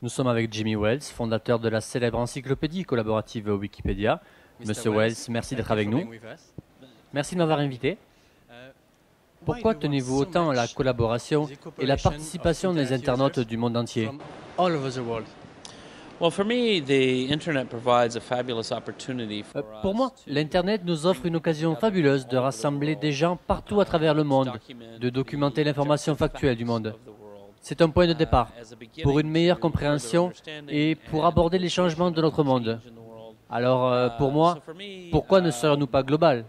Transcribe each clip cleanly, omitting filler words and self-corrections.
Nous sommes avec Jimmy Wales, fondateur de la célèbre encyclopédie collaborative Wikipédia. Monsieur Wales, merci d'être avec nous. Merci de m'avoir invité. Pourquoi tenez-vous autant à la collaboration et la participation des internautes du monde entier? Pour moi, l'Internet nous offre une occasion fabuleuse de rassembler des gens partout à travers le monde, de documenter l'information factuelle du monde. C'est un point de départ pour une meilleure compréhension et pour aborder les changements de notre monde. Alors, pour moi, pourquoi ne serions-nous pas global?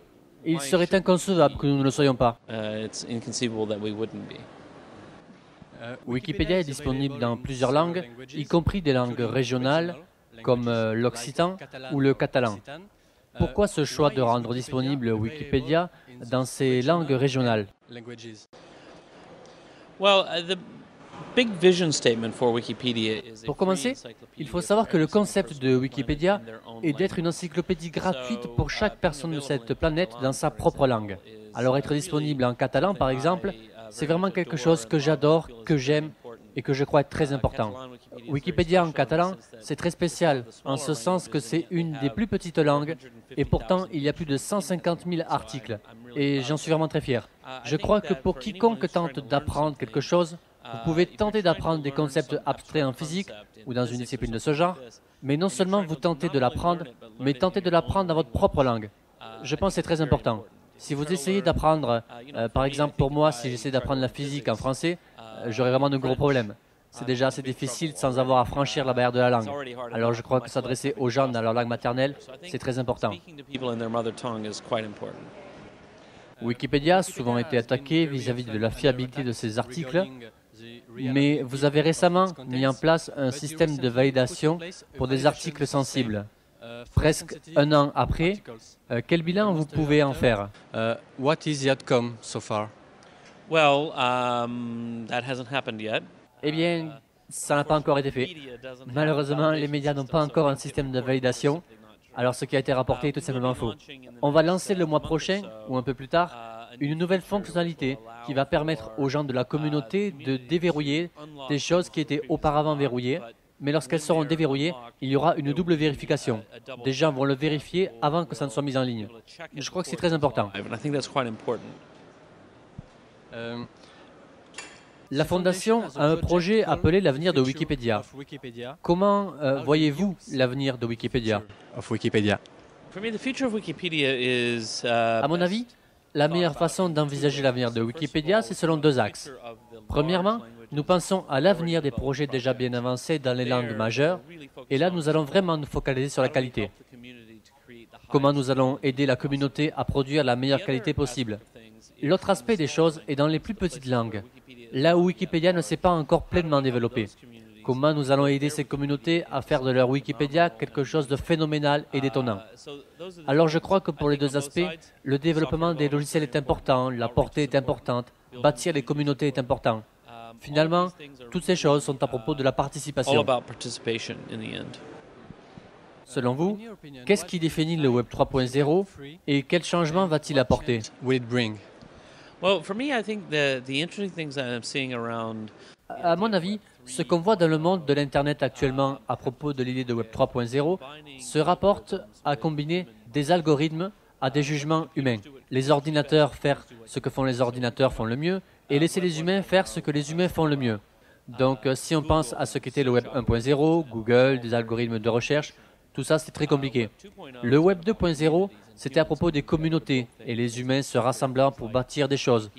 Il serait inconcevable que nous ne le soyons pas. Wikipédia est disponible dans plusieurs langues, y compris des langues régionales comme l'occitan ou le catalan. Pourquoi ce choix de rendre disponible Wikipédia dans ces langues régionales? Pour commencer, il faut savoir que le concept de Wikipédia est d'être une encyclopédie gratuite pour chaque personne de cette planète dans sa propre langue. Alors être disponible en catalan, par exemple, c'est vraiment quelque chose que j'adore, que j'aime et que je crois être très important. Wikipédia en catalan, c'est très spécial, en ce sens que c'est une des plus petites langues et pourtant il y a plus de 150 000 articles et j'en suis vraiment très fier. Je crois que pour quiconque tente d'apprendre quelque chose, vous pouvez tenter d'apprendre des concepts abstraits en physique ou dans une discipline de ce genre, mais non seulement vous tentez de l'apprendre, mais tentez de l'apprendre dans votre propre langue. Je pense que c'est très important. Si vous essayez d'apprendre, par exemple pour moi, si j'essaie d'apprendre la physique en français, j'aurais vraiment de gros problèmes. C'est déjà assez difficile sans avoir à franchir la barrière de la langue. Alors je crois que s'adresser aux gens dans leur langue maternelle, c'est très important. Wikipédia a souvent été attaqué vis-à-vis de la fiabilité de ses articles, mais vous avez récemment mis en place un système de validation pour des articles sensibles. Presque un an après, quel bilan vous pouvez en faire? What is the outcome so far? That hasn't happened yet. Eh bien, ça n'a pas encore été fait. Malheureusement, les médias n'ont pas encore un système de validation. Alors ce qui a été rapporté est tout simplement faux. On va lancer le mois prochain, ou un peu plus tard, une nouvelle fonctionnalité qui va permettre aux gens de la communauté de déverrouiller des choses qui étaient auparavant verrouillées. Mais lorsqu'elles seront déverrouillées, il y aura une double vérification. Des gens vont le vérifier avant que ça ne soit mis en ligne. Je crois que c'est très important. La Fondation a un projet appelé l'avenir de Wikipédia. Comment voyez-vous l'avenir de Wikipédia? À mon avis, la meilleure façon d'envisager l'avenir de Wikipédia, c'est selon deux axes. Premièrement, nous pensons à l'avenir des projets déjà bien avancés dans les langues majeures, et là nous allons vraiment nous focaliser sur la qualité. Comment nous allons aider la communauté à produire la meilleure qualité possible. L'autre aspect des choses est dans les plus petites langues, là où Wikipédia ne s'est pas encore pleinement développé. Comment nous allons aider ces communautés à faire de leur Wikipédia quelque chose de phénoménal et d'étonnant. Alors je crois que pour les deux aspects, le développement des logiciels est important, la portée est importante, bâtir les communautés est important. Finalement, toutes ces choses sont à propos de la participation. Selon vous, qu'est-ce qui définit le Web 3.0 et quel changement va-t-il apporter? À mon avis, ce qu'on voit dans le monde de l'Internet actuellement à propos de l'idée de Web 3.0 se rapporte à combiner des algorithmes à des jugements humains. Les ordinateurs faire ce que font les ordinateurs font le mieux et laisser les humains faire ce que les humains font le mieux. Donc si on pense à ce qu'était le Web 1.0, Google, des algorithmes de recherche, tout ça c'est très compliqué. Le Web 2.0, c'était à propos des communautés et les humains se rassemblant pour bâtir des choses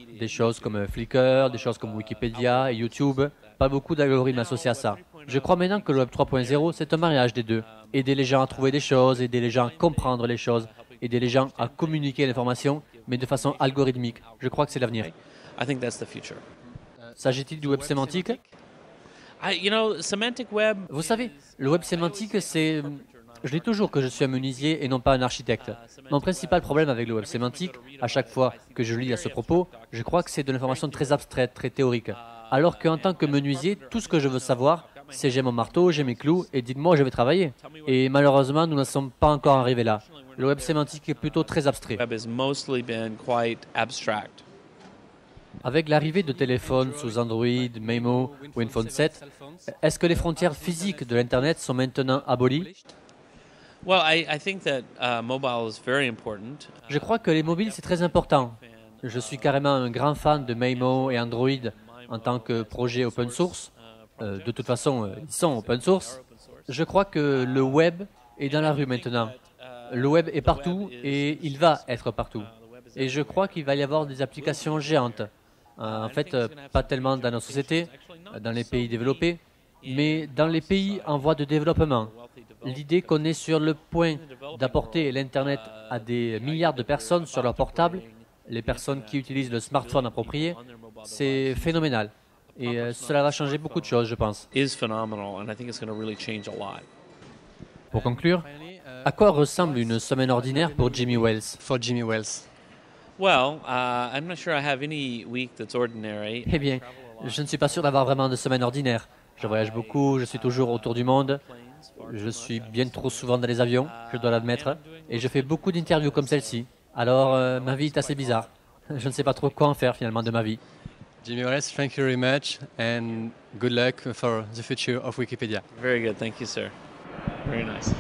comme Flickr, des choses comme Wikipédia et YouTube. Pas beaucoup d'algorithmes associés à ça. Je crois maintenant que le Web 3.0, c'est un mariage des deux. Aider les gens à trouver des choses, aider les gens à comprendre les choses, aider les gens à communiquer l'information, mais de façon algorithmique. Je crois que c'est l'avenir. S'agit-il du web sémantique? Vous savez, le web sémantique, c'est... Je dis toujours que je suis un menuisier et non pas un architecte. Mon principal problème avec le web sémantique, à chaque fois que je lis à ce propos, je crois que c'est de l'information très abstraite, très théorique. Alors qu'en tant que menuisier, tout ce que je veux savoir, c'est j'ai mon marteau, j'ai mes clous, et dites-moi où je vais travailler. Et malheureusement, nous ne sommes pas encore arrivés là. Le web sémantique est plutôt très abstrait. Avec l'arrivée de téléphones sous Android, Maimo ou iPhone 7, est-ce que les frontières physiques de l'Internet sont maintenant abolies? Je crois que les mobiles, c'est très important. Je suis carrément un grand fan de Maimo et Android en tant que projet open source. De toute façon, ils sont open source. Je crois que le web est dans la rue maintenant. Le web est partout et il va être partout. Et je crois qu'il va y avoir des applications géantes. En fait, pas tellement dans nos sociétés, dans les pays développés, mais dans les pays en voie de développement. L'idée qu'on est sur le point d'apporter l'Internet à des milliards de personnes sur leur portable, les personnes qui utilisent le smartphone approprié, c'est phénoménal. Et cela va changer beaucoup de choses, je pense. Pour conclure, à quoi ressemble une semaine ordinaire pour Jimmy Wales? For Jimmy Wales. Eh bien, je ne suis pas sûr d'avoir vraiment de semaine ordinaire. Je voyage beaucoup, je suis toujours autour du monde. Je suis bien trop souvent dans les avions, je dois l'admettre. Et je fais beaucoup d'interviews comme celle-ci. Alors, ma vie est assez bizarre. Je ne sais pas trop quoi en faire finalement de ma vie. Jimmy Wales, thank you very much and good luck for the future of Wikipedia. Very good, thank you, sir. Very nice.